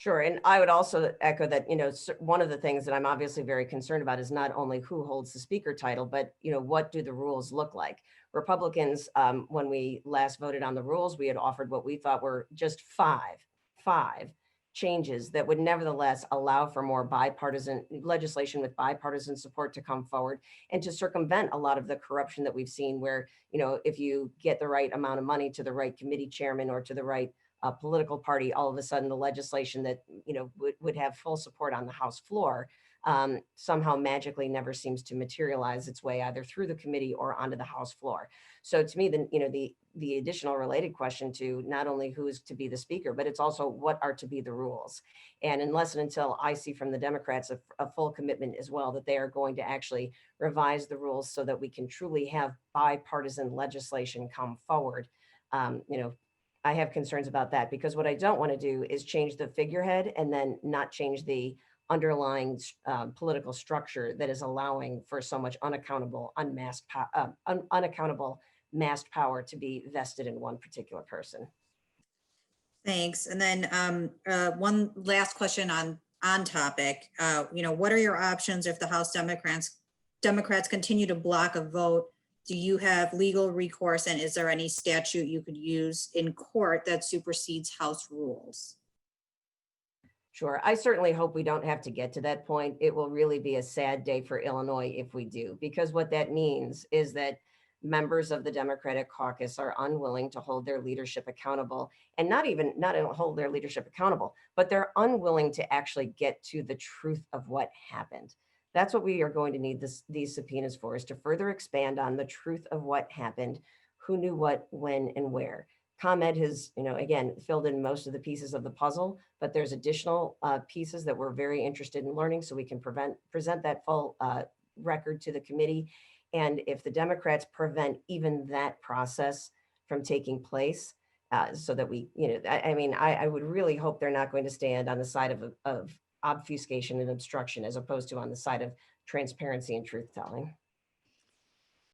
Sure. And I would also echo that, one of the things that I'm obviously very concerned about is not only who holds the speaker title, but, what do the rules look like? Republicans, when we last voted on the rules, we had offered what we thought were just five changes that would nevertheless allow for more bipartisan legislation with bipartisan support to come forward and to circumvent a lot of the corruption that we've seen where, if you get the right amount of money to the right committee chairman or to the right political party, all of a sudden the legislation that would have full support on the House floor somehow magically never seems to materialize its way either through the committee or onto the House floor. So to me, the additional related question to not only who is to be the speaker, but it's also what are to be the rules. And unless and until I see from the Democrats a full commitment as well that they are going to actually revise the rules so that we can truly have bipartisan legislation come forward, I have concerns about that because what I don't want to do is change the figurehead and then not change the underlying political structure that is allowing for so much unaccountable masked power to be vested in one particular person. Thanks. And then one last question on topic. What are your options if the House Democrats continue to block a vote? Do you have legal recourse, and is there any statute you could use in court that supersedes House rules? Sure. I certainly hope we don't have to get to that point. It will really be a sad day for Illinois if we do, because what that means is that members of the Democratic caucus are unwilling to hold their leadership accountable, and not hold their leadership accountable, but they're unwilling to actually get to the truth of what happened. That's what we are going to need these subpoenas for, is to further expand on the truth of what happened, who knew what, when, and where. ComEd has, again, filled in most of the pieces of the puzzle, but there's additional pieces that we're very interested in learning so we can present that full record to the committee. And if the Democrats prevent even that process from taking place, so that we, I would really hope they're not going to stand on the side of obfuscation and obstruction as opposed to on the side of transparency and truth telling.